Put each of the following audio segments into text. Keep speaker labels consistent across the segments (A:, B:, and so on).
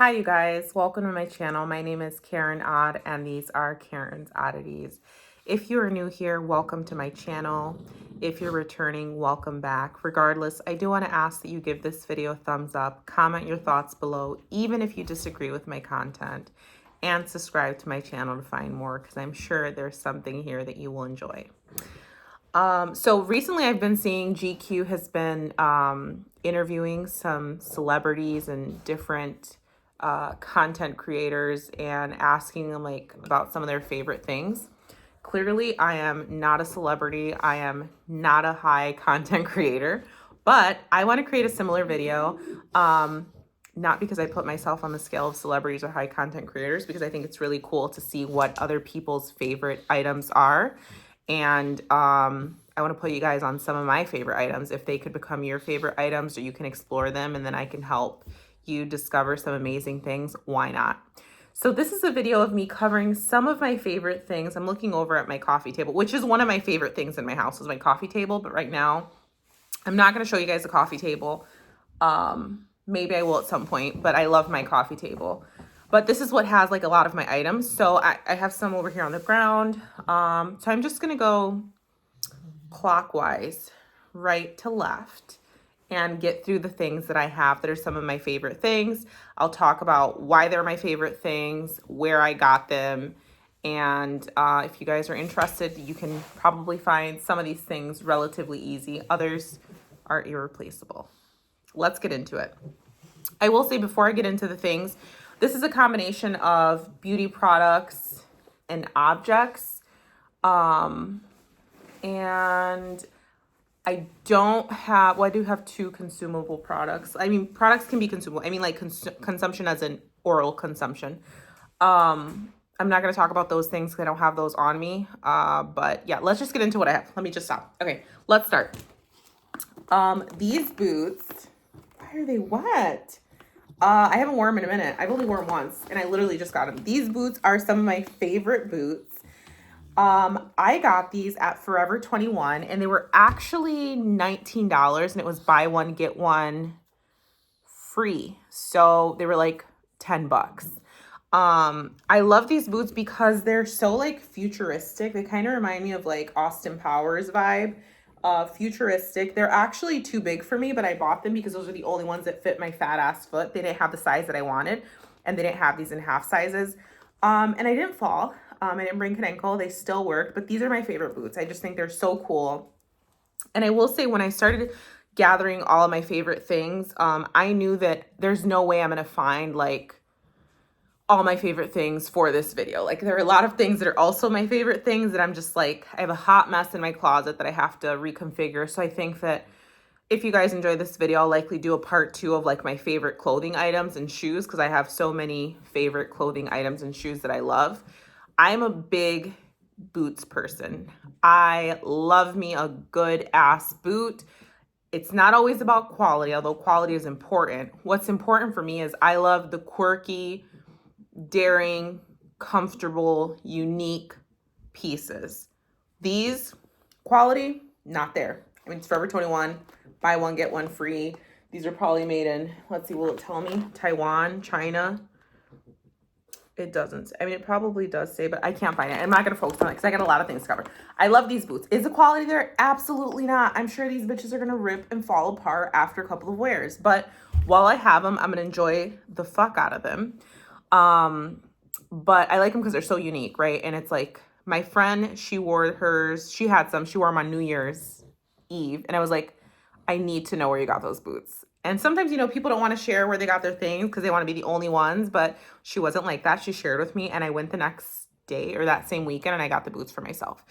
A: Hi, you guys. Welcome to my channel. My name is Karen Odd, and these are Karen's Oddities. If you are new here, welcome to my channel. If you're returning, welcome back. Regardless, I do want to ask that you give this video a thumbs up, comment your thoughts below, even if you disagree with my content, and subscribe to my channel to find more, because I'm sure there's something here that you will enjoy. So recently I've been seeing GQ has been interviewing some celebrities and different content creators and asking them like about some of their favorite things. Clearly, I am not a celebrity. I am not a high content creator, but I want to create a similar video. Not because I put myself on the scale of celebrities or high content creators, because I think it's really cool to see what other people's favorite items are. And I want to put you guys on some of my favorite items. If they could become your favorite items, or you can explore them, and then I can help you discover some amazing things, why not? So this is a video of me covering some of my favorite things. I'm looking over at my coffee table, which is one of my favorite things in my house is my coffee table. But right now, I'm not going to show you guys the coffee table. Maybe I will at some point, but I love my coffee table. But this is what has like a lot of my items. So I have some over here on the ground. So I'm just going to go clockwise, right to left, and get through the things that I have that are some of my favorite things. I'll talk about why they're my favorite things, where I got them, and if you guys are interested, you can probably find some of these things relatively easy. Others are irreplaceable. Let's get into it. I will say before I get into the things, this is a combination of beauty products and objects. And I don't have, well, I do have two consumable products. I mean, products can be consumable. I mean, like consumption as in oral consumption. I'm not going to talk about those things because I don't have those on me. But yeah, let's just get into what I have. Let me just stop. Okay, let's start. These boots, why are they wet? I haven't worn them in a minute. I've only worn them once, and I literally just got them. These boots are some of my favorite boots. I got these at Forever 21, and they were actually $19, and it was buy one, get one free. So they were like 10 bucks. I love these boots because they're so like futuristic. They kind of remind me of like Austin Powers vibe. Futuristic. They're actually too big for me, but I bought them because those are the only ones that fit my fat ass foot. They didn't have the size that I wanted, and they didn't have these in half sizes. And I didn't fall. I didn't break an ankle. They still worked, but these are my favorite boots. I just think they're so cool. And I will say, when I started gathering all of my favorite things, I knew that there's no way I'm going to find like all my favorite things for this video. Like there are a lot of things that are also my favorite things that I'm just like, I have a hot mess in my closet that I have to reconfigure. So I think that if you guys enjoy this video, I'll likely do a part 2 of like my favorite clothing items and shoes, because I have so many favorite clothing items and shoes that I love. I'm a big boots person. I love me a good ass boot. It's not always about quality, although quality is important. What's important for me is I love the quirky, daring, comfortable, unique pieces. These, quality, not there. I mean, it's Forever 21, buy one, get one free. These are probably made in, let's see, will it tell me? Taiwan, China. It doesn't. I mean, it probably does say, but I can't find it. I'm not going to focus on it because I got a lot of things to cover. I love these boots. Is the quality there? Absolutely not. I'm sure these bitches are going to rip and fall apart after a couple of wears. But while I have them, I'm going to enjoy the fuck out of them. But I like them because they're so unique, right? And it's like, my friend, she wore hers. She had some. She wore them on New Year's Eve. And I was like, I need to know where you got those boots. And sometimes, you know, people don't want to share where they got their things because they want to be the only ones. But she wasn't like that. She shared with me, and I went the next day or that same weekend, and I got the boots for myself.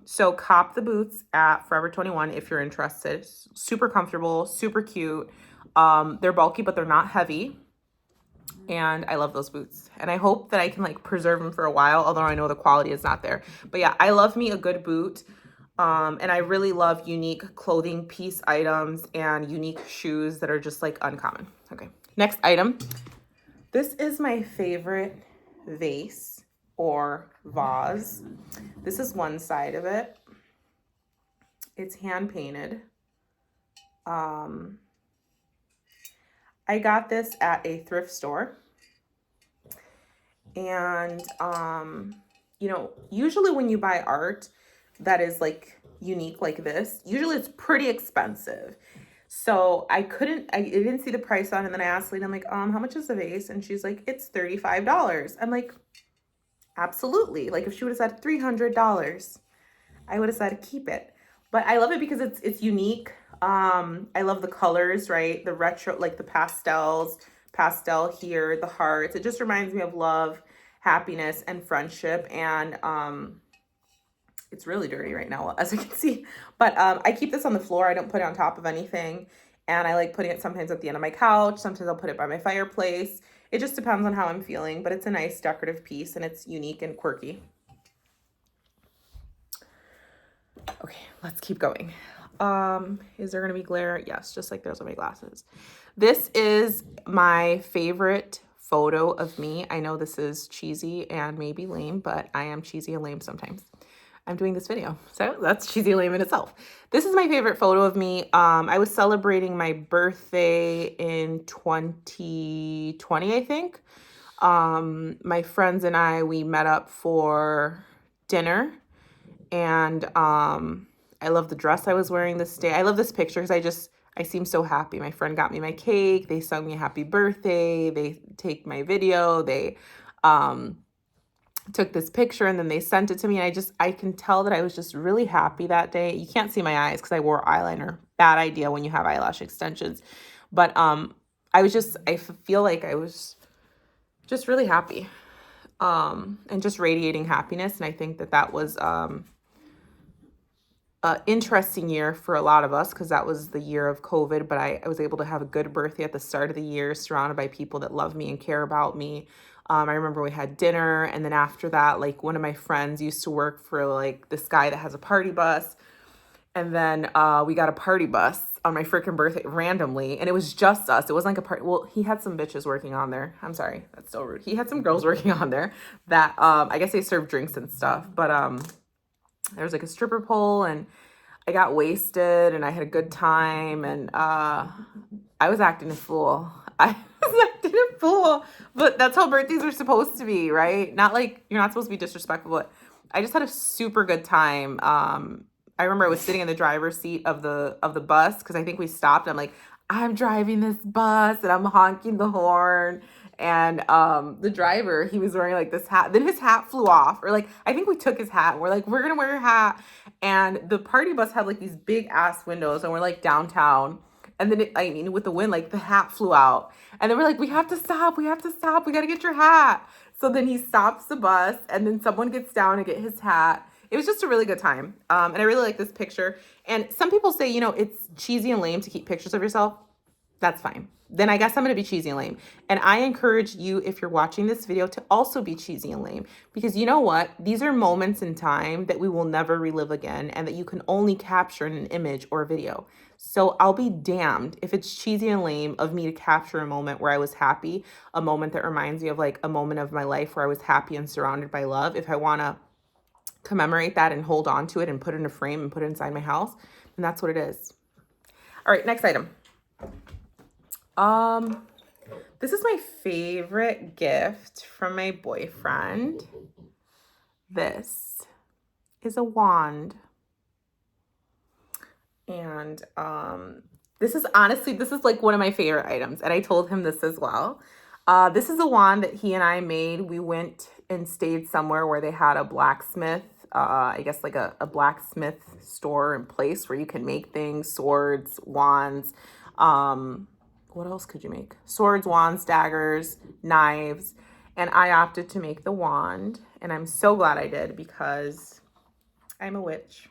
A: So cop the boots at Forever 21 if you're interested. Super comfortable, super cute. They're bulky, but they're not heavy. And I love those boots. And I hope that I can like preserve them for a while, although I know the quality is not there. But yeah, I love me a good boot. And I really love unique clothing piece items and unique shoes that are just like uncommon. Okay, next item. This is my favorite vase or vase. This is one side of it. It's hand painted. I got this at a thrift store. And, you know, usually when you buy art that is like unique like this, usually it's pretty expensive. So I didn't see the price on it. And then I asked Lena, I'm like, how much is the vase? And she's like, it's $35. I'm like, absolutely. Like if she would have said $300, I would have said keep it. But I love it because it's unique. I love the colors, right? The retro, like the pastel here, the hearts. It just reminds me of love, happiness, and friendship. And it's really dirty right now, as you can see. But I keep this on the floor. I don't put it on top of anything. And I like putting it sometimes at the end of my couch. Sometimes I'll put it by my fireplace. It just depends on how I'm feeling. But it's a nice decorative piece and it's unique and quirky. Okay, let's keep going. Is there going to be glare? Yes, just like there's on my glasses. This is my favorite photo of me. I know this is cheesy and maybe lame, but I am cheesy and lame sometimes. I'm doing this video, so that's cheesy and lame in itself. This is my favorite photo of me. I was celebrating my birthday in 2020, I think. My friends and I, we met up for dinner. And I love the dress I was wearing this day. I love this picture because I seem so happy. My friend got me my cake. They sung me happy birthday. They take my video. They took this picture and then they sent it to me. And I can tell that I was just really happy that day. You can't see my eyes because I wore eyeliner. Bad idea when you have eyelash extensions. But I feel like I was just really happy and just radiating happiness. And I think that was interesting year for a lot of us because that was the year of COVID, but I was able to have a good birthday at the start of the year surrounded by people that love me and care about me. I remember we had dinner, and then after that, like one of my friends used to work for like this guy that has a party bus, and then we got a party bus on my freaking birthday randomly, and it was just us. It wasn't like a party. Well, he had some bitches working on there. I'm sorry, that's so rude. He had some girls working on there that I guess they served drinks and stuff, but there was like a stripper pole and I got wasted and I had a good time and I was acting a fool. I was acting a fool, but that's how birthdays are supposed to be, right? Not like you're not supposed to be disrespectful, but I just had a super good time. I remember I was sitting in the driver's seat of the bus because I think we stopped. I'm like, I'm driving this bus and I'm honking the horn. And the driver, he was wearing like this hat. Then his hat flew off. Or like, I think we took his hat. We're like, we're going to wear your hat. And the party bus had like these big ass windows. And we're like downtown. And then, with the wind, like the hat flew out. And then we're like, we have to stop. We have to stop. We got to get your hat. So then he stops the bus. And then someone gets down to get his hat. It was just a really good time. And I really like this picture. And some people say, it's cheesy and lame to keep pictures of yourself. That's fine. Then I guess I'm going to be cheesy and lame. And I encourage you, if you're watching this video, to also be cheesy and lame. Because you know what? These are moments in time that we will never relive again and that you can only capture in an image or a video. So I'll be damned if it's cheesy and lame of me to capture a moment where I was happy, a moment that reminds me of like a moment of my life where I was happy and surrounded by love. If I want to commemorate that and hold on to it and put it in a frame and put it inside my house, then that's what it is. All right, next item. This is my favorite gift from my boyfriend. This is a wand. And, this is like one of my favorite items. And I told him this as well. This is a wand that he and I made. We went and stayed somewhere where they had a blacksmith, I guess like a blacksmith store and place where you can make things, swords, wands, what else could you make? Swords, wands, daggers, knives. And I opted to make the wand. And I'm so glad I did because I'm a witch.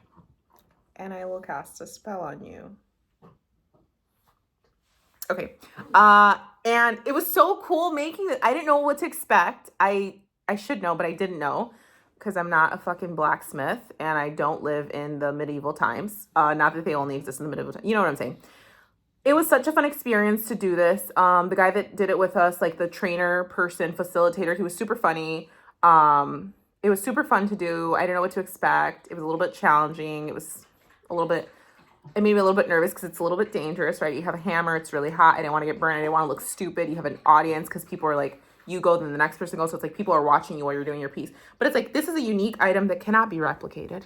A: And I will cast a spell on you. Okay. And it was so cool making it. I didn't know what to expect. I should know, but I didn't know. Because I'm not a fucking blacksmith. And I don't live in the medieval times. Not that they only exist in the medieval times. You know what I'm saying? It was such a fun experience to do this. The guy that did it with us, like the trainer person, facilitator, he was super funny. It was super fun to do. I didn't know what to expect. It was a little bit challenging. It was a little bit it made me a little bit nervous because it's a little bit dangerous, right? You have a hammer, it's really hot. I didn't want to get burned. I didn't want to look stupid. You have an audience because people are like, you go, then the next person goes. So it's like people are watching you while you're doing your piece. But it's like, this is a unique item that cannot be replicated.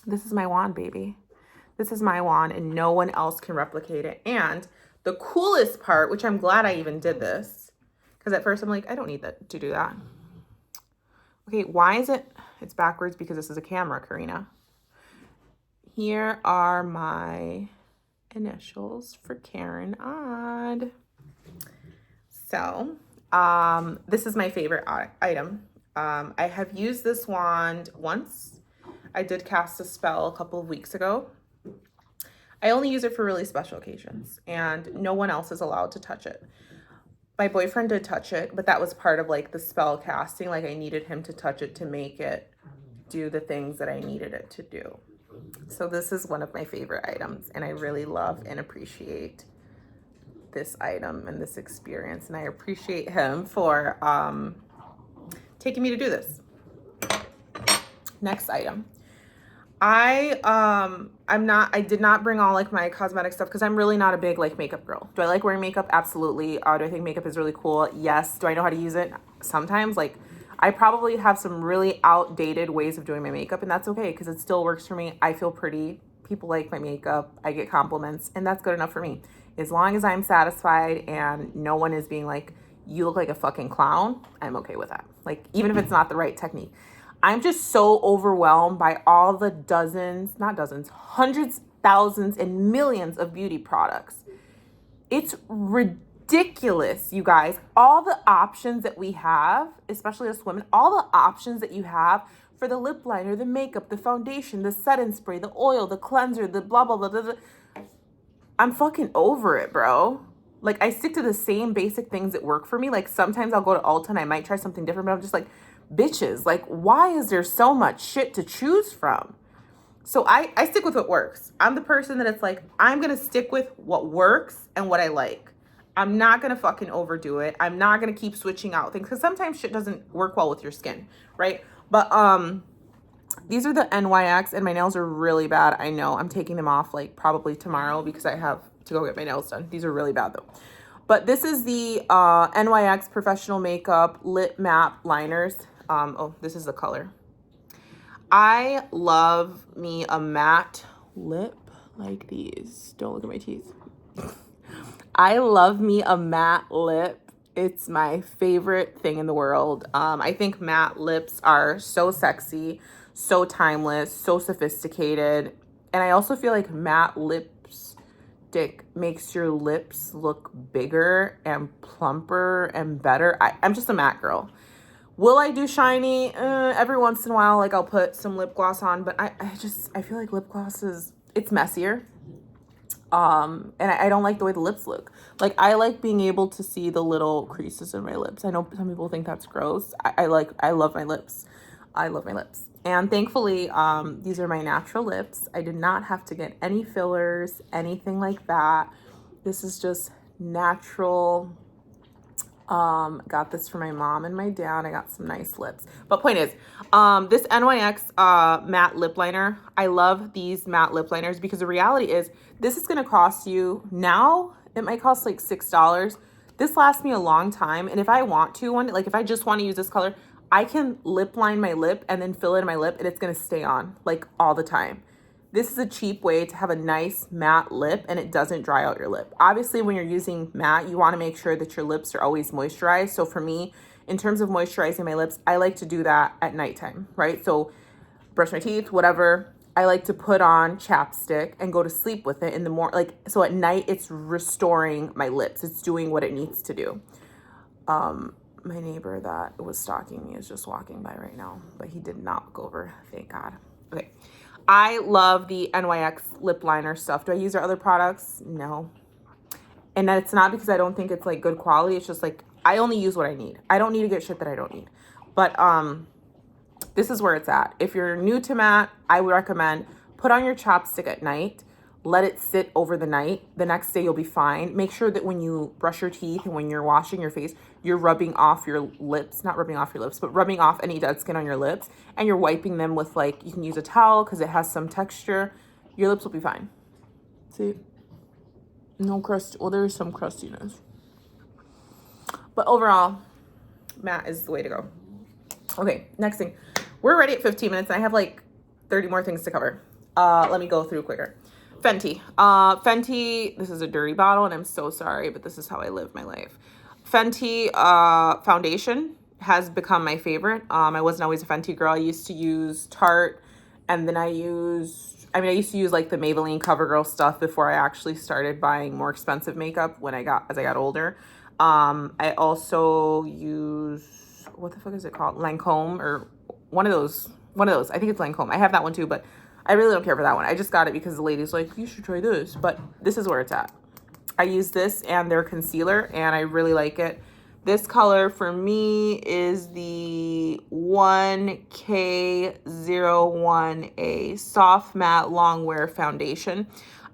A: This is my wand, baby. This is my wand and no one else can replicate it. And the coolest part, which I'm glad I even did this, because at first I'm like, I don't need that to do that. Okay, why is it? It's backwards because this is a camera, Karina. Here are my initials for Karen Odd. So, this is my favorite item. I have used this wand once. I did cast a spell a couple of weeks ago. I only use it for really special occasions and no one else is allowed to touch it. My boyfriend did touch it, but that was part of like the spell casting. Like I needed him to touch it to make it do the things that I needed it to do. So this is one of my favorite items and I really love and appreciate this item and this experience. And I appreciate him for taking me to do this. Next item. I did not bring all like my cosmetic stuff because I'm really not a big like makeup girl. Do I like wearing makeup? Absolutely. Do I think makeup is really cool? Yes. Do I know how to use it? Sometimes. Like I probably have some really outdated ways of doing my makeup and that's okay because it still works for me. I feel pretty. People like my makeup. I get compliments and that's good enough for me. As long as I'm satisfied and no one is being like, you look like a fucking clown, I'm okay with that. Like even if it's not the right technique. I'm just so overwhelmed by all the hundreds, thousands, and millions of beauty products. It's ridiculous, you guys. All the options that we have, especially as women, all the options that you have for the lip liner, the makeup, the foundation, the setting spray, the oil, the cleanser, the blah, blah, blah, blah, blah. I'm fucking over it, bro. Like, I stick to the same basic things that work for me. Like, sometimes I'll go to Ulta and I might try something different, but I'm just like, bitches, like, why is there so much shit to choose from? So I stick with what works. I'm the person that it's like, I'm going to stick with what works and what I like. I'm not going to fucking overdo it. I'm not going to keep switching out things because sometimes shit doesn't work well with your skin, right? But these are the NYX and my nails are really bad. I know I'm taking them off like probably tomorrow because I have to go get my nails done. These are really bad though. But this is the NYX Professional Makeup Lip Matte Liners. Oh, this is the color. I love me a matte lip like these. Don't look at my teeth. I love me a matte lip. It's my favorite thing in the world. I think matte lips are so sexy, so timeless, so sophisticated. And I also feel like matte lipstick makes your lips look bigger and plumper and better. I'm just a matte girl. Will I do shiny? Every once in a while, like I'll put some lip gloss on, but I feel like lip gloss it's messier. And I don't like the way the lips look. Like I like being able to see the little creases in my lips. I know some people think that's gross. I love my lips. I love my lips. And thankfully, these are my natural lips. I did not have to get any fillers, anything like that. This is just natural. Got this for my mom and my dad. I got some nice lips. But point is, this NYX matte lip liner, I love these matte lip liners because the reality is this is going to cost you now. It might cost like $6. This lasts me a long time. And if I want to, like if I just want to use this color, I can lip line my lip and then fill in my lip and it's going to stay on like all the time. This is a cheap way to have a nice matte lip and it doesn't dry out your lip. Obviously, when you're using matte, you want to make sure that your lips are always moisturized. So for me, in terms of moisturizing my lips, I like to do that at nighttime, right? So brush my teeth, whatever. I like to put on chapstick and go to sleep with it in the morning. Like, so at night, it's restoring my lips. It's doing what it needs to do. My neighbor that was stalking me is just walking by right now, but he did not look over, thank God. Okay. I love the NYX lip liner stuff. Do I use their other products? No. And it's not because I don't think it's like good quality. It's just like, I only use what I need. I don't need to get shit that I don't need. But this is where it's at. If you're new to matte, I would recommend put on your chapstick at night. Let it sit over the night. The next day you'll be fine. Make sure that when you brush your teeth and when you're washing your face, you're rubbing off your lips, not rubbing off your lips, but rubbing off any dead skin on your lips. And you're wiping them with like, you can use a towel because it has some texture. Your lips will be fine. See? No crust. Well, there is some crustiness. But overall, matte is the way to go. Okay, next thing. We're already at 15 minutes, and I have like 30 more things to cover. Let me go through quicker. Fenty. Fenty, this is a dirty bottle, and I'm so sorry, but this is how I live my life. Fenty foundation has become my favorite. I wasn't always a Fenty girl. I used to use Tarte, and then I used to use like the Maybelline CoverGirl stuff before I actually started buying more expensive makeup as I got older. I also use, what the fuck is it called? Lancome, or one of those. I think it's Lancome. I have that one too, but I really don't care for that one. I just got it because the lady's like, you should try this, but this is where it's at. I use this and their concealer, and I really like it. This color for me is the 1K01A Soft Matte Longwear Foundation.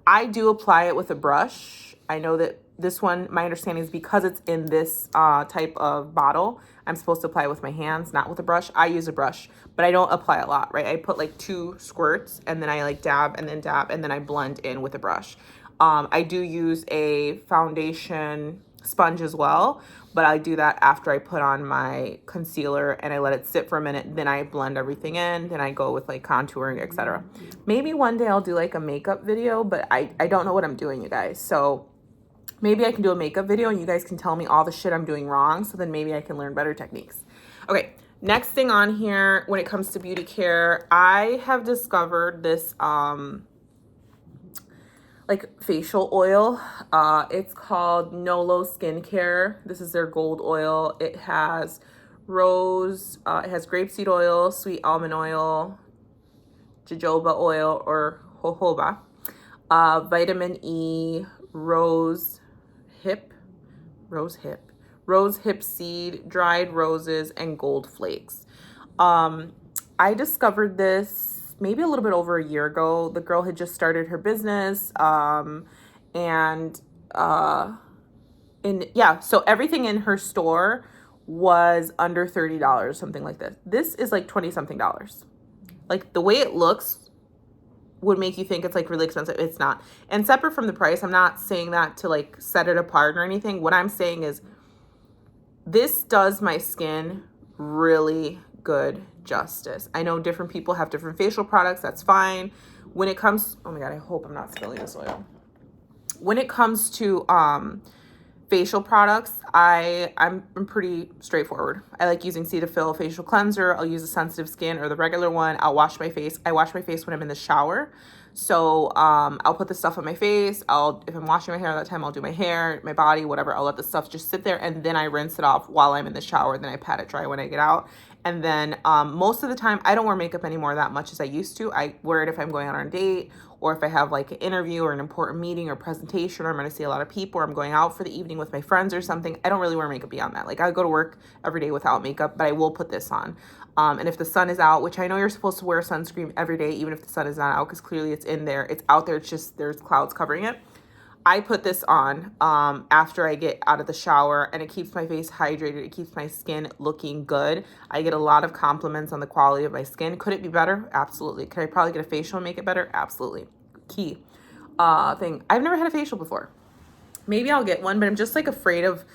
A: I do apply it with a brush. I know that this one, my understanding is because it's in this type of bottle, I'm supposed to apply it with my hands, not with a brush. I use a brush, but I don't apply a lot, right? I put like 2 squirts, and then I like dab, and then I blend in with a brush. I do use a foundation sponge as well, but I do that after I put on my concealer and I let it sit for a minute. Then I blend everything in. Then I go with like contouring, etc. Maybe one day I'll do like a makeup video, but I don't know what I'm doing, you guys. So maybe I can do a makeup video and you guys can tell me all the shit I'm doing wrong. So then maybe I can learn better techniques. Okay, next thing on here when it comes to beauty care, I have discovered this like facial oil. It's called Nolo Skincare. This is their gold oil. It has rose, it has grapeseed oil, sweet almond oil, jojoba oil or jojoba, vitamin E, rose hip seed, dried roses, and gold flakes. I discovered this maybe a little bit over a year ago. The girl had just started her business, so everything in her store was under $30, something like this. This is like 20 something dollars. Like the way it looks would make you think it's like really expensive. It's not. And separate from the price, I'm not saying that to like set it apart or anything. What I'm saying is this does my skin really good justice. I know different people have different facial products. That's fine. When it comes, oh my God, I hope I'm not spilling this oil. When it comes to facial products, I'm pretty straightforward. I like using Cetaphil facial cleanser. I'll use a sensitive skin or the regular one. I'll wash my face. I wash my face when I'm in the shower. So I'll put the stuff on my face. If I'm washing my hair at that time, I'll do my hair, my body, whatever. I'll let the stuff just sit there, and then I rinse it off while I'm in the shower. Then I pat it dry when I get out. And then most of the time, I don't wear makeup anymore that much as I used to. I wear it if I'm going on a date, or if I have like an interview or an important meeting or presentation, or I'm going to see a lot of people, or I'm going out for the evening with my friends or something. I don't really wear makeup beyond that. Like I go to work every day without makeup, but I will put this on. And if the sun is out, which I know you're supposed to wear sunscreen every day, even if the sun is not out, because clearly it's in there, it's out there, it's just there's clouds covering it. I put this on after I get out of the shower, and it keeps my face hydrated. It keeps my skin looking good. I get a lot of compliments on the quality of my skin. Could it be better? Absolutely. Could I probably get a facial and make it better? Absolutely. Key thing. I've never had a facial before. Maybe I'll get one, but I'm just like afraid of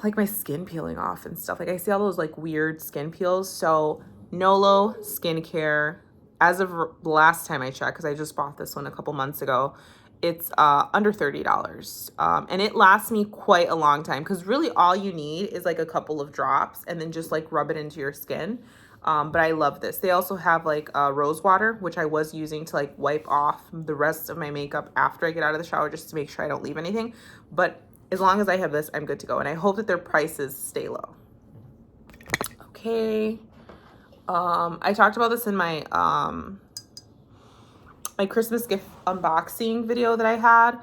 A: like my skin peeling off and stuff. Like I see all those like weird skin peels. So Nolo Skincare, as of the last time I checked, because I just bought this one a couple months ago, it's under $30. And it lasts me quite a long time, because really all you need is like a couple of drops and then just like rub it into your skin. But I love this. They also have like rose water, which I was using to like wipe off the rest of my makeup after I get out of the shower, just to make sure I don't leave anything. But as long as I have this, I'm good to go. And I hope that their prices stay low. Okay. I talked about this in my my Christmas gift unboxing video that I had.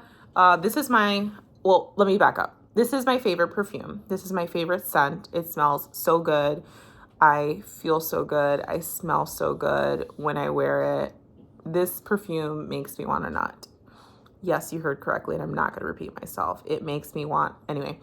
A: This is well, let me back up. This is my favorite perfume. This is my favorite scent. It smells so good. I feel so good. I smell so good when I wear it. This perfume makes me want to nut. Yes, you heard correctly, and I'm not going to repeat myself. It makes me want, anyway.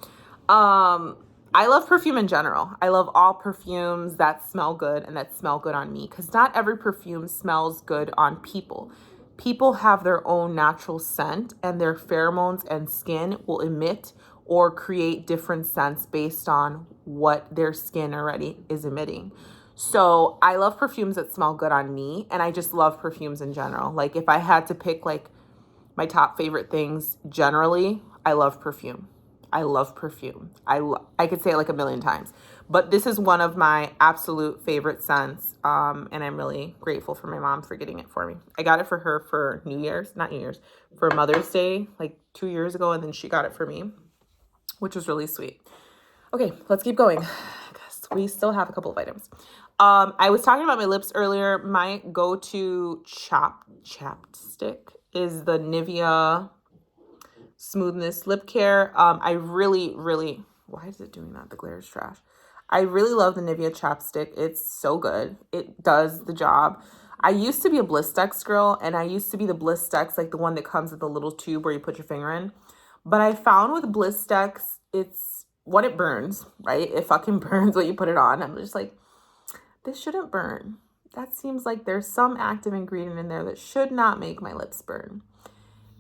A: I love perfume in general. I love all perfumes that smell good and that smell good on me, because not every perfume smells good on people. people have their own natural scent, and their pheromones and skin will emit or create different scents based on what their skin already is emitting. So I love perfumes that smell good on me, and I just love perfumes in general. Like if I had to pick like my top favorite things generally, I love perfume. I love perfume. I could say it like a million times, but this is one of my absolute favorite scents. And I'm really grateful for my mom for getting it for me. I got it for her for not New Year's, for Mother's Day, like 2 years ago. And then she got it for me, which was really sweet. Okay, let's keep going because we still have a couple of items. I was talking about my lips earlier. My go-to chapstick is the Nivea Smoothness Lip Care. I really, why is it doing that? The glare is trash. I really love the Nivea chapstick. It's so good. It does the job. I used to be a Blistex girl, and I used to be the Blistex, like the one that comes with the little tube where you put your finger in. But I found with Blistex, it's what it burns, right? It fucking burns when you put it on. I'm just like, this shouldn't burn. That seems like there's some active ingredient in there that should not make my lips burn.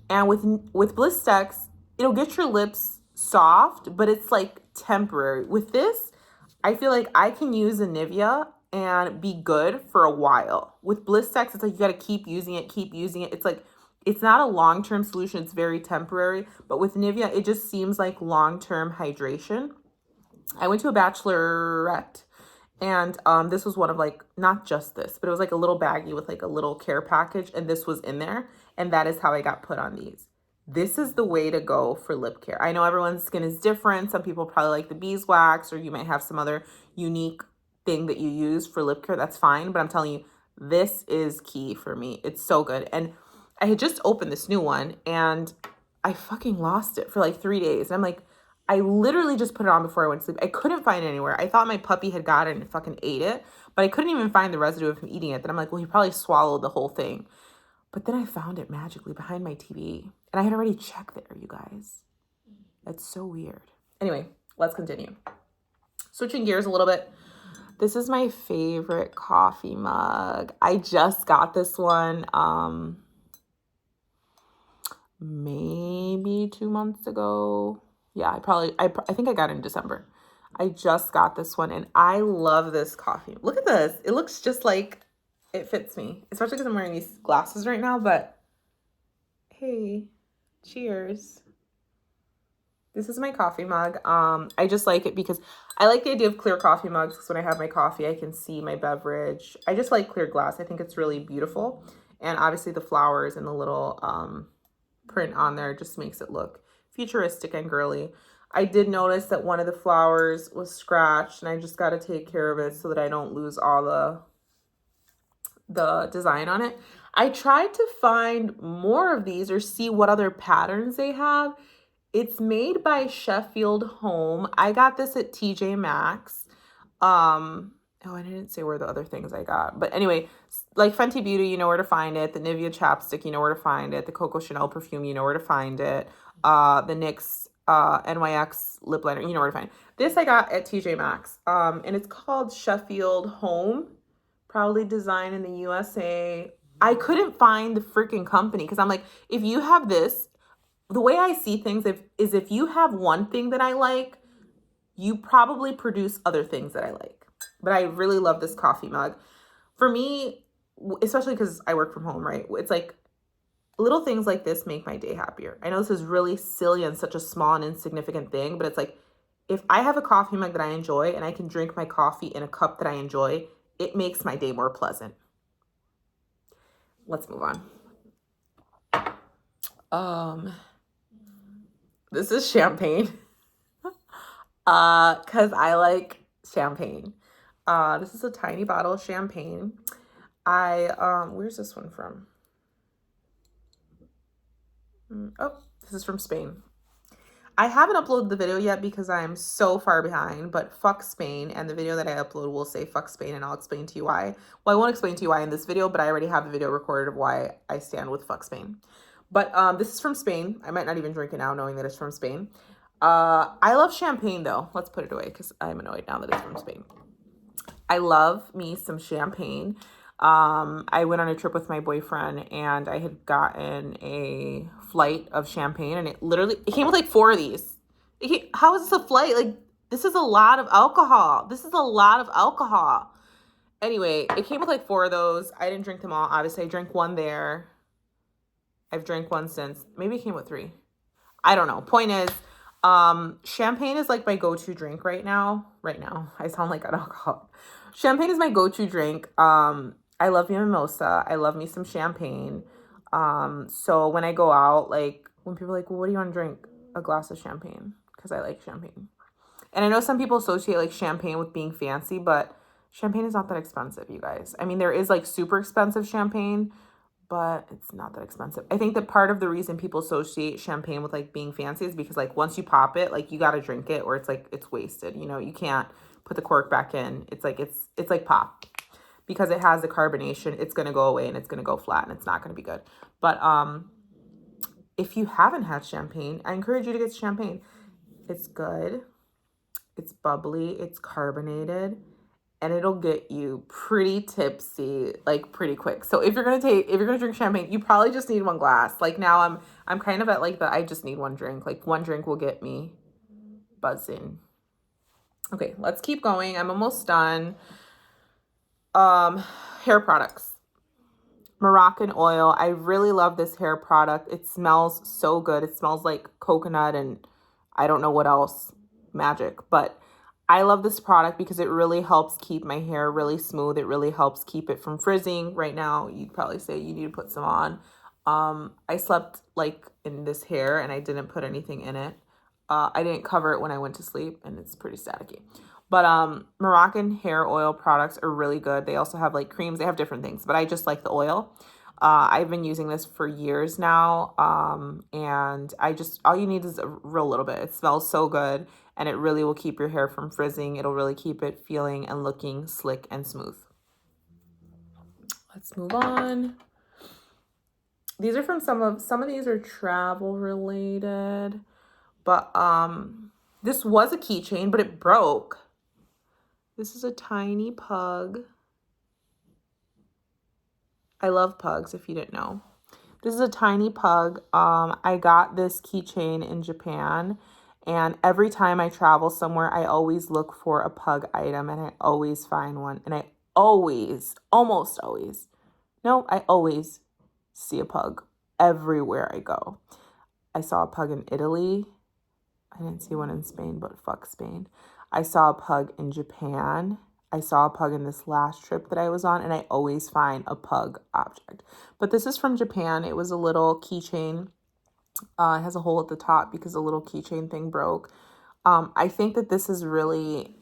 A: And with Blistex, it'll get your lips soft, but it's like temporary. With this, I feel like I can use a Nivea and be good for a while. With Blistex, it's like you got to keep using it. It's like, it's not a long-term solution. It's very temporary. But with Nivea, it just seems like long-term hydration. I went to a bachelorette, and this was one of like, not just this, but it was like a little baggie with like a little care package, and this was in there, and that is how I got put on these. This is the way to go for lip care. I know everyone's skin is different. Some people probably like the beeswax, or you might have some other unique thing that you use for lip care. That's fine, but I'm telling you, this is key for me. It's so good. And I had just opened this new one, and I fucking lost it for like 3 days. And I'm like, I literally just put it on before I went to sleep. I couldn't find it anywhere. I thought my puppy had got it and fucking ate it, but I couldn't even find the residue of him eating it. Then I'm like, well, he probably swallowed the whole thing. But then I found it magically behind my TV, and I had already checked there, you guys. That's so weird. Anyway, let's continue. Switching gears a little bit. This is my favorite coffee mug. I just got this one maybe 2 months ago. Yeah, I think I got it in December. I just got this one, and I love this coffee. Look at this. It looks just like it fits me, especially because I'm wearing these glasses right now, but hey, cheers. This is my coffee mug. I just like it because I like the idea of clear coffee mugs, because when I have my coffee, I can see my beverage. I just like clear glass. I think it's really beautiful. And obviously the flowers and the little print on there just makes it look futuristic and girly. I did notice that one of the flowers was scratched, and I just got to take care of it so that I don't lose all the design on it. I tried to find more of these or see what other patterns they have. It's made by Sheffield Home. I got this at TJ Maxx. Oh, I didn't say where the other things I got. But anyway, like Fenty Beauty, you know where to find it. The Nivea chapstick, you know where to find it. The Coco Chanel perfume, you know where to find it. The NYX NYX lip liner, you know where to find it. This I got at TJ Maxx. And it's called Sheffield Home. Proudly designed in the USA. I couldn't find the freaking company, because I'm like, if you have this, the way I see things is if you have one thing that I like, you probably produce other things that I like. But I really love this coffee mug. For me, especially because I work from home, right? It's like little things like this make my day happier. I know this is really silly and such a small and insignificant thing, but it's like, if I have a coffee mug that I enjoy and I can drink my coffee in a cup that I enjoy, it makes my day more pleasant. Let's move on. This is champagne. Cause I like champagne. This is a tiny bottle of champagne. Where's this one from? Oh, this is from Spain. I haven't uploaded the video yet because I'm so far behind, but fuck Spain. And the video that I upload will say fuck Spain, and I'll explain to you why. Well, I won't explain to you why in this video, but I already have the video recorded of why I stand with fuck Spain. But this is from Spain. I might not even drink it now knowing that it's from Spain. I love champagne though. Let's put it away because I'm annoyed now that it's from Spain. I love me some champagne. I went on a trip with my boyfriend and I had gotten a flight of champagne and it came with like 4 of these. How is this a flight? Like, this is a lot of alcohol. This is a lot of alcohol. Anyway, it came with like 4 of those. I didn't drink them all. Obviously, I drank one there. I've drank one since. Maybe it came with 3. I don't know. Point is, champagne is like my go-to drink right now. Right now, I sound like an alcoholic. Champagne is my go-to drink. I love me a mimosa. I love me some champagne. So when I go out, like when people are like, well, what do you want to drink? A glass of champagne, because I like champagne. And I know some people associate like champagne with being fancy, but champagne is not that expensive, you guys. I mean, there is like super expensive champagne, but it's not that expensive. I think that part of the reason people associate champagne with like being fancy is because like once you pop it, like you got to drink it or it's like it's wasted. You know, you can't put the cork back in. It's like pop. Because it has the carbonation, it's going to go away and it's going to go flat and it's not going to be good. But if you haven't had champagne, I encourage you to get champagne. It's good. It's bubbly, it's carbonated, and it'll get you pretty tipsy like pretty quick. So if you're going to drink champagne, you probably just need 1 glass. Like now I'm kind of at like I just need 1 drink. Like 1 drink will get me buzzing. Okay, let's keep going. I'm almost done. Hair products. Moroccan oil. I really love this hair product. It smells so good. It smells like coconut and I don't know what else, magic. But I love this product because it really helps keep my hair really smooth. It really helps keep it from frizzing. Right now, you'd probably say you need to put some on. I slept like in this hair and I didn't put anything in it. I didn't cover it when I went to sleep and it's pretty staticky. But Moroccan hair oil products are really good. They also have like creams. They have different things, but I just like the oil. I've been using this for years now. And all you need is a real little bit. It smells so good and it really will keep your hair from frizzing. It'll really keep it feeling and looking slick and smooth. Let's move on. These are from some of these are travel related, but this was a keychain, but it broke. This is a tiny pug. I love pugs, if you didn't know. This is a tiny pug. I got this keychain in Japan, and every time I travel somewhere, I always look for a pug item, and I always find one. And I always see a pug everywhere I go. I saw a pug in Italy. I didn't see one in Spain, but fuck Spain. I saw a pug in Japan. I saw a pug in this last trip that I was on, and I always find a pug object. But this is from Japan. It was a little keychain. It has a hole at the top because the little keychain thing broke. I think that this is really,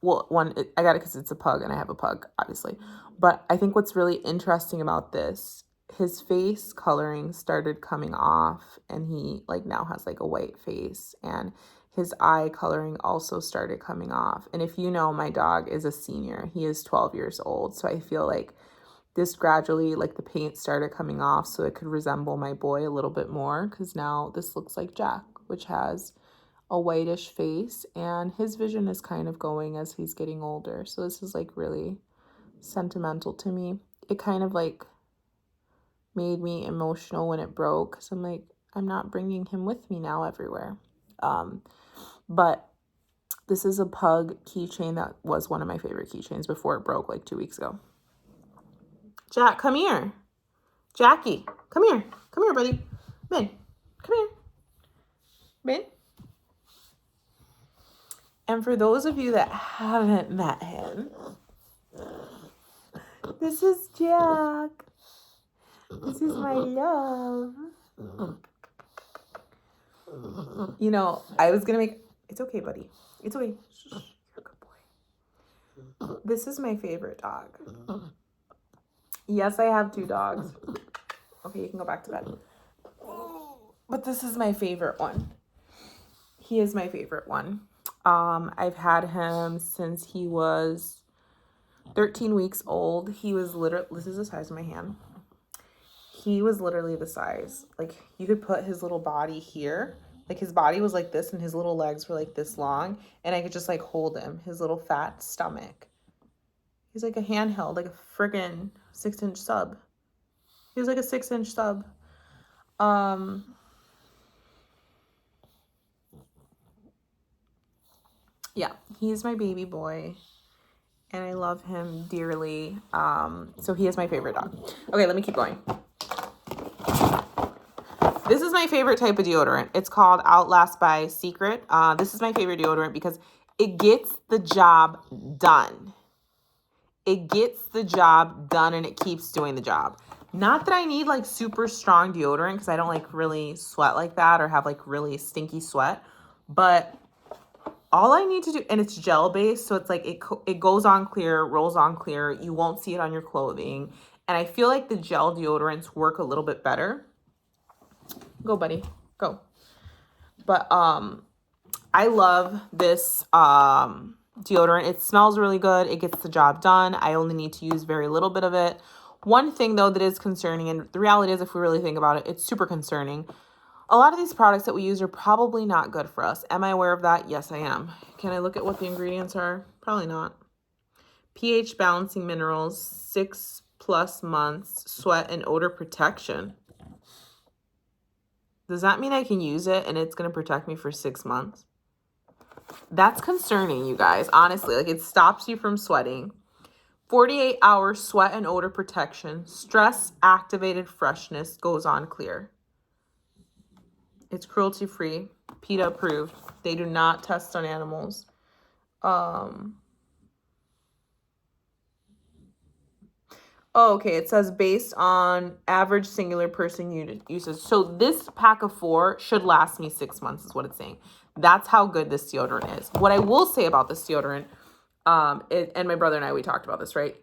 A: I got it because it's a pug and I have a pug, obviously. But I think what's really interesting about this, his face coloring started coming off and he like now has like a white face, and his eye coloring also started coming off. And if you know, my dog is a senior. He is 12 years old. So I feel like this gradually, like the paint started coming off so it could resemble my boy a little bit more, because now this looks like Jack, which has a whitish face, and his vision is kind of going as he's getting older. So this is like really sentimental to me. It kind of like made me emotional when it broke, because I'm like, I'm not bringing him with me now everywhere. But this is a pug keychain that was one of my favorite keychains before it broke like 2 weeks ago. Jack, come here. Jackie, come here. Come here, buddy. Ben, come here. Ben. And for those of you that haven't met him, this is Jack. This is my love. You know, I was going to make... It's okay, buddy. It's okay. Shh, you're a good boy. This is my favorite dog. Yes, I have 2 dogs. Okay, you can go back to bed. But this is my favorite one. He is my favorite one. I've had him since he was 13 weeks old. He was literally... This is the size of my hand. He was literally the size. Like, you could put his little body here. Like, his body was like this and his little legs were like this long. And I could just, like, hold him. His little fat stomach. He's like a handheld, like a friggin' 6-inch sub. He was like a 6-inch sub. Yeah, he's my baby boy, and I love him dearly. So he is my favorite dog. Okay, let me keep going. This is my favorite type of deodorant. It's called Outlast by Secret. This is my favorite deodorant because it gets the job done. It gets the job done and it keeps doing the job. Not that I need like super strong deodorant because I don't like really sweat like that or have like really stinky sweat. But all I need to do, and it's gel based, so it's like it goes on clear, rolls on clear. You won't see it on your clothing. And I feel like the gel deodorants work a little bit better. Go, buddy. Go. But I love this deodorant. It smells really good. It gets the job done. I only need to use very little bit of it. One thing though that is concerning, and the reality is if we really think about it, it's super concerning. A lot of these products that we use are probably not good for us. Am I aware of that? Yes, I am. Can I look at what the ingredients are? Probably not. pH balancing minerals, 6+ months, sweat and odor protection. Does that mean I can use it and it's going to protect me for 6 months? That's concerning, you guys. Honestly, like it stops you from sweating. 48-hour sweat and odor protection. Stress activated freshness goes on clear. It's cruelty free. PETA approved. They do not test on animals. Oh, okay. It says based on average singular person unit uses. So this pack of 4 should last me 6 months is what it's saying. That's how good this deodorant is. What I will say about this deodorant, and my brother and I, we talked about this, right?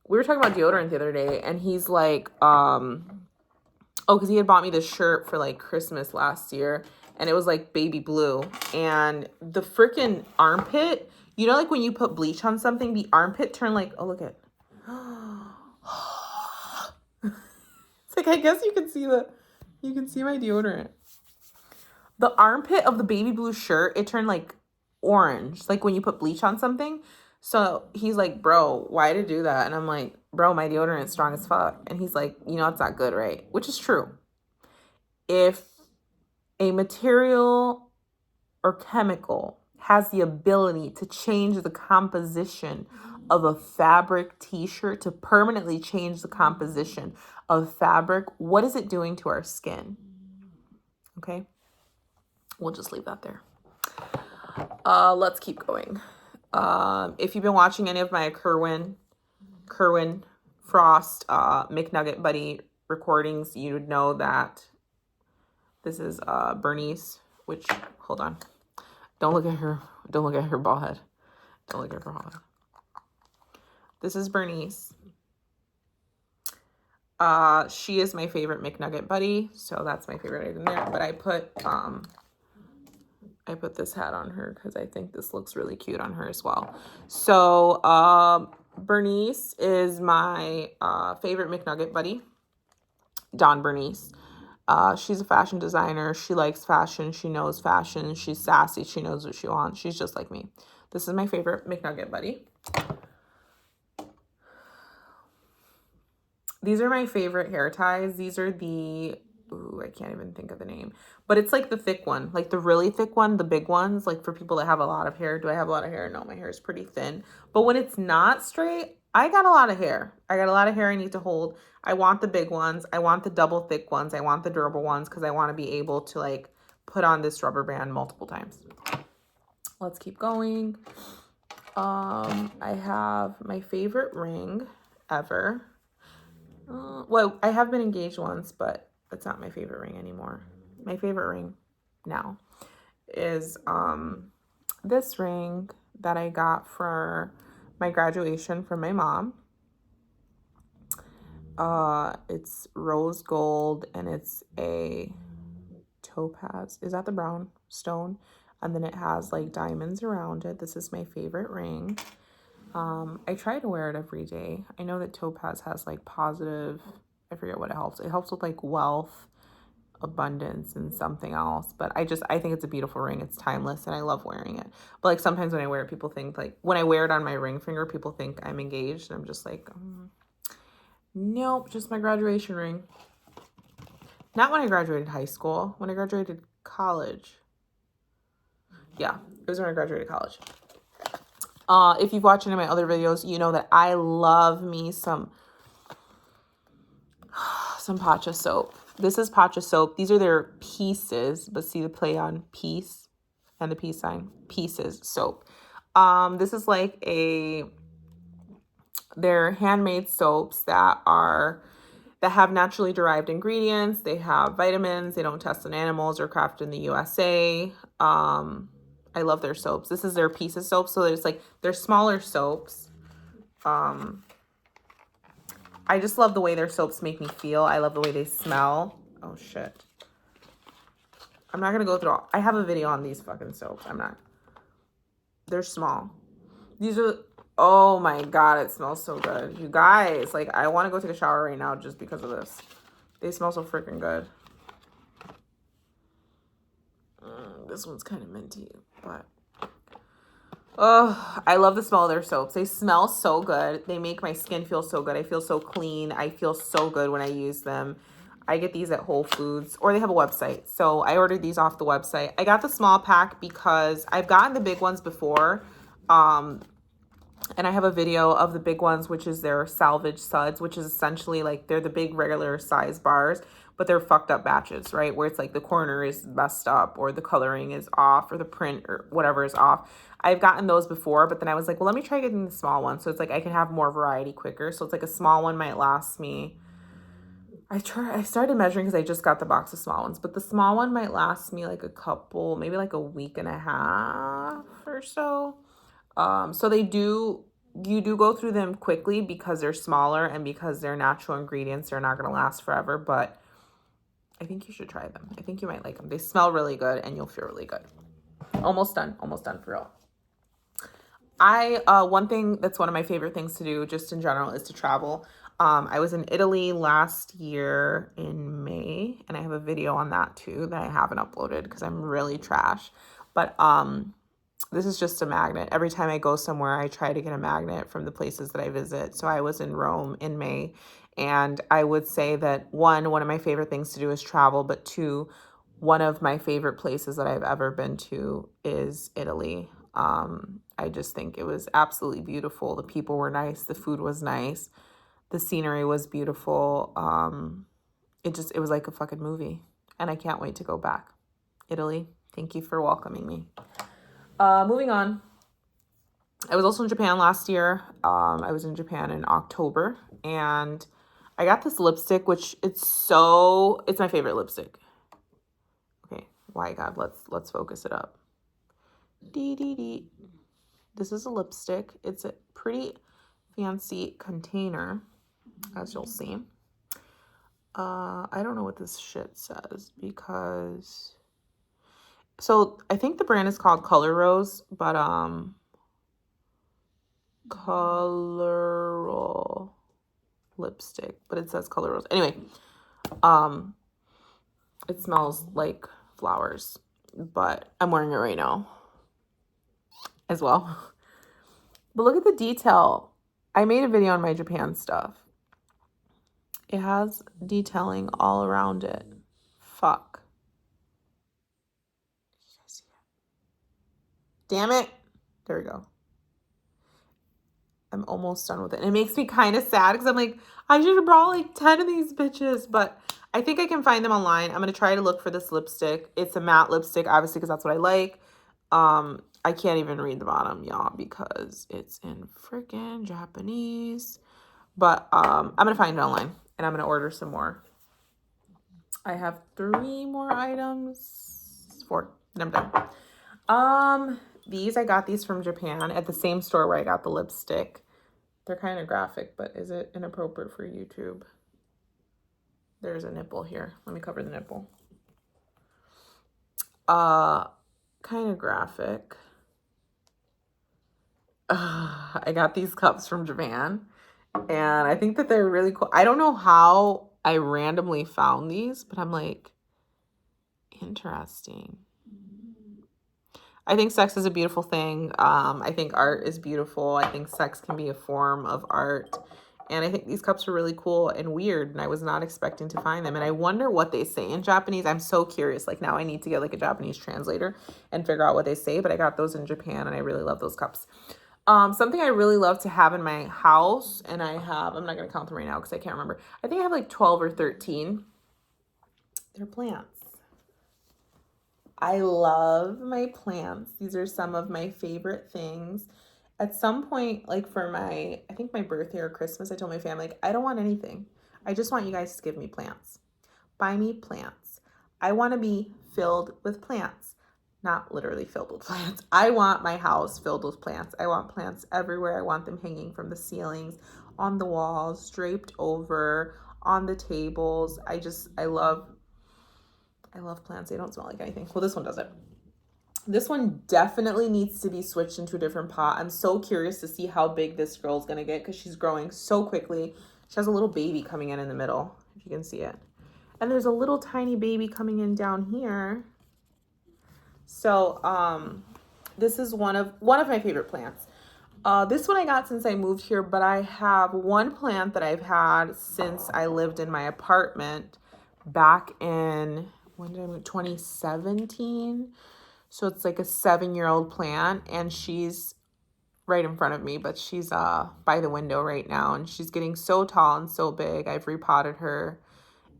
A: We were talking about deodorant the other day, and he's like, because he had bought me this shirt for like Christmas last year, and it was like baby blue. And the freaking armpit, you know, like when you put bleach on something, the armpit turned like, oh, look at it's like, I guess you can see my deodorant. The armpit of the baby blue shirt, it turned like orange, like when you put bleach on something. So he's like, bro, why did you do that? And I'm like, bro, my deodorant's strong as fuck. And he's like, you know, it's not good, right? Which is true. If a material or chemical has the ability to change the composition of a fabric t-shirt, to permanently change the composition of fabric, what is it doing to our skin? Okay, we'll just leave that there. Let's keep going. If you've been watching any of my Kerwin Frost McNugget Buddy recordings, you would know that this is Bernice, which, hold on, don't look at her bald head. Don't look at her bald head. This is Bernice. She is my favorite McNugget Buddy, so that's my favorite item there. But I put this hat on her because I think this looks really cute on her as well. So Bernice is my favorite McNugget Buddy. Dawn Bernice. She's a fashion designer. She likes fashion. She knows fashion. She's sassy. She knows what she wants. She's just like me. This is my favorite McNugget Buddy. These are my favorite hair ties. These are the, ooh, I can't even think of the name. But it's like the thick one, like the really thick one, the big ones, like for people that have a lot of hair. Do I have a lot of hair? No, my hair is pretty thin. But when it's not straight, I got a lot of hair. I got a lot of hair I need to hold. I want the big ones. I want the double thick ones. I want the durable ones because I want to be able to like put on this rubber band multiple times. Let's keep going. I have my favorite ring ever. Well, I have been engaged once, but it's not my favorite ring anymore. My favorite ring now is this ring that I got for my graduation from my mom. It's rose gold and it's a topaz. Is that the brown stone? And then it has like diamonds around it. This is my favorite ring. I try to wear it every day. I know that topaz has like positive, I forget what it helps. It helps with like wealth, abundance, and something else. But I think it's a beautiful ring. It's timeless and I love wearing it. But like sometimes when I wear it, people think like, when I wear it on my ring finger, people think I'm engaged. And I'm just like, Nope, just my graduation ring. Not when I graduated high school, when I graduated college. Yeah, it was when I graduated college. If you've watched any of my other videos, you know that I love me some Pacha soap. This is Pacha soap. These are their pieces, but see the play on piece and the peace sign, pieces soap. This is like they're handmade soaps that have naturally derived ingredients. They have vitamins. They don't test on animals or crafted in the USA. I love their soaps. This is their pieces soap. So they're smaller soaps. I just love the way their soaps make me feel. I love the way they smell. Oh, shit. I'm not going to go through I have a video on these fucking soaps. They're small. These are, oh my God, it smells so good. You guys, like, I want to go take a shower right now just because of this. They smell so freaking good. This one's kind of minty, but oh, I love the smell of their soaps. They smell so good. They make my skin feel so good. I feel so clean. I feel so good when I use them. I get these at Whole Foods, or they have a website. So I ordered these off the website. I got the small pack because I've gotten the big ones before. And I have a video of the big ones, which is their salvage suds, which is essentially like they're the big regular size bars, but they're fucked up batches, right? Where it's like the corner is messed up or the coloring is off or the print or whatever is off. I've gotten those before, but then I was like, well, let me try getting the small one. So it's like I can have more variety quicker. So it's like a small one might last me. I started measuring because I just got the box of small ones, but the small one might last me like maybe like a week and a half or so. So you do go through them quickly because they're smaller and because they're natural ingredients. They're not going to last forever, but I think you should try them. I think you might like them. They smell really good and you'll feel really good. Almost done for real. One thing that's one of my favorite things to do just in general is to travel. I was in Italy last year in May, and I have a video on that too that I haven't uploaded because I'm really trash. But this is just a magnet. Every time I go somewhere, I try to get a magnet from the places that I visit. So I was in Rome in May, and I would say that one of my favorite things to do is travel, but two, one of my favorite places that I've ever been to is Italy. I just think it was absolutely beautiful. The people were nice. The food was nice. The scenery was beautiful. It was like a fucking movie, and I can't wait to go back. Italy, thank you for welcoming me. Moving on. I was also in Japan last year. I was in Japan in October, and I got this lipstick, which it's my favorite lipstick. Okay, why God, let's focus it up. This is a lipstick. It's a pretty fancy container, as you'll see. I don't know what this shit says because... So I think the brand is called Color Rose, but Color lipstick, but it says Color Rose. Anyway, it smells like flowers, but I'm wearing it right now as well. But look at the detail. I made a video on my Japan stuff. It has detailing all around it. Fuck. Damn it. There we go. I'm almost done with it. And it makes me kind of sad because I'm like, I should have brought like 10 of these bitches, but I think I can find them online. I'm going to try to look for this lipstick. It's a matte lipstick, obviously, because that's what I like. I can't even read the bottom, y'all, because it's in freaking Japanese. But I'm going to find it online, and I'm going to order some more. I have 3 more items. 4. And I'm done. I got these from Japan at the same store where I got the lipstick. They're kind of graphic, but is it inappropriate for YouTube? There's a nipple here. Let me cover the nipple. Kind of graphic. I got these cups from Japan, and I think that they're really cool. I don't know how I randomly found these, but I'm like, interesting. I think sex is a beautiful thing. I think art is beautiful. I think sex can be a form of art. And I think these cups are really cool and weird, and I was not expecting to find them. And I wonder what they say in Japanese. I'm so curious. Like, now I need to get like a Japanese translator and figure out what they say. But I got those in Japan, and I really love those cups. Something I really love to have in my house, and I'm not going to count them right now because I can't remember. I think I have like 12 or 13. They're plants. I love my plants. These are some of my favorite things. At some point, like for I think my birthday or Christmas, I told my family, like, I don't want anything. I just want you guys to give me plants. Buy me plants. I want to be filled with plants. Not literally filled with plants. I want my house filled with plants. I want plants everywhere. I want them hanging from the ceilings, on the walls, draped over, on the tables. I love plants. They don't smell like anything. Well, this one doesn't. This one definitely needs to be switched into a different pot. I'm so curious to see how big this girl's going to get because she's growing so quickly. She has a little baby coming in the middle, if you can see it. And there's a little tiny baby coming in down here. So, this is one of my favorite plants. This one I got since I moved here, but I have one plant that I've had since I lived in my apartment back in, when did I move? 2017. So it's like a 7-year-old plant, and she's right in front of me, but she's by the window right now, and she's getting so tall and so big. I've repotted her,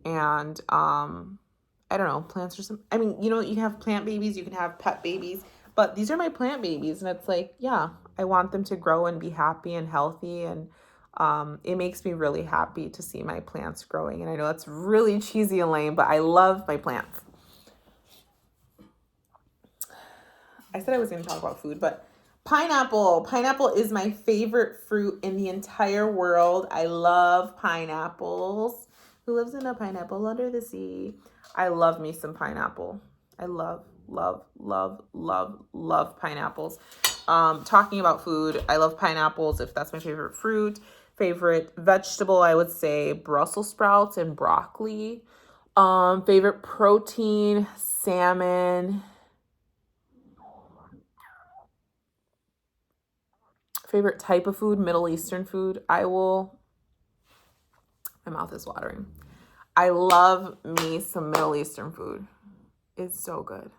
A: and I don't know, plants are I mean, you know, you can have plant babies, you can have pet babies, but these are my plant babies, and it's like, yeah, I want them to grow and be happy and healthy, and it makes me really happy to see my plants growing. And I know that's really cheesy and lame, but I love my plants. I said I was going to talk about food, but pineapple. Pineapple is my favorite fruit in the entire world. I love pineapples. Who lives in a pineapple under the sea? I love me some pineapple. I love pineapples. Talking about food, I love pineapples. If that's my favorite fruit, favorite vegetable, I would say Brussels sprouts and broccoli. Favorite protein, salmon. Favorite type of food, Middle Eastern food. My mouth is watering. I love me some Middle Eastern food. It's so good.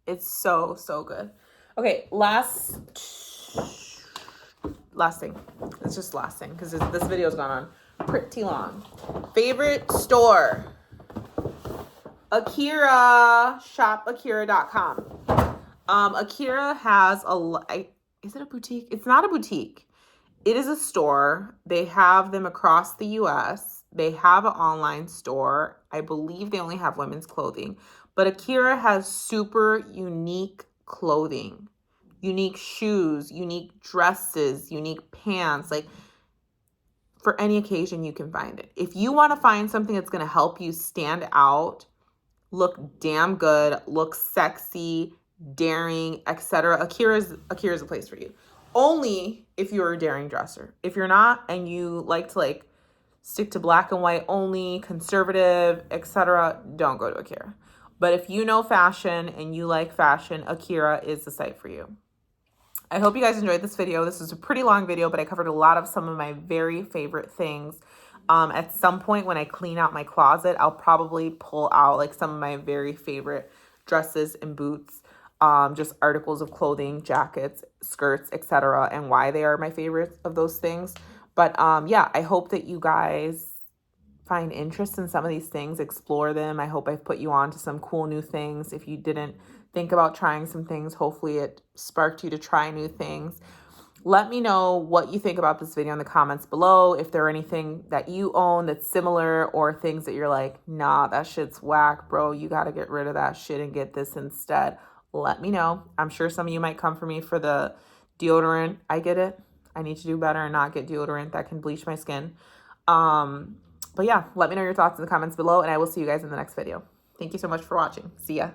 A: It's so good. Okay, last thing. It's just last thing because this video's gone on pretty long. Favorite store. Akira. Shopakira.com. Akira has is it a boutique? It's not a boutique. It is a store. They have them across the US. They have an online store. I believe they only have women's clothing. But Akira has super unique clothing, unique shoes, unique dresses, unique pants. Like, for any occasion, you can find it. If you want to find something that's going to help you stand out, look damn good, look sexy, daring, etc., Akira is a place for you. Only if you're a daring dresser. If you're not and you like to stick to black and white only, conservative, etc., don't go to Akira. But if you know fashion and you like fashion, Akira is the site for you. I hope you guys enjoyed this video. This is a pretty long video, but I covered a lot of some of my very favorite things. At some point when I clean out my closet, I'll probably pull out some of my very favorite dresses and boots, just articles of clothing, jackets, skirts, etc., and why they are my favorites of those things. But yeah, I hope that you guys find interest in some of these things, explore them. I hope I've put you on to some cool new things. If you didn't think about trying some things, hopefully it sparked you to try new things. Let me know what you think about this video in the comments below. If there are anything that you own that's similar, or things that you're like, nah, that shit's whack, bro. You got to get rid of that shit and get this instead. Let me know. I'm sure some of you might come for me for the deodorant. I get it. I need to do better and not get deodorant that can bleach my skin. But yeah, let me know your thoughts in the comments below, and I will see you guys in the next video. Thank you so much for watching. See ya.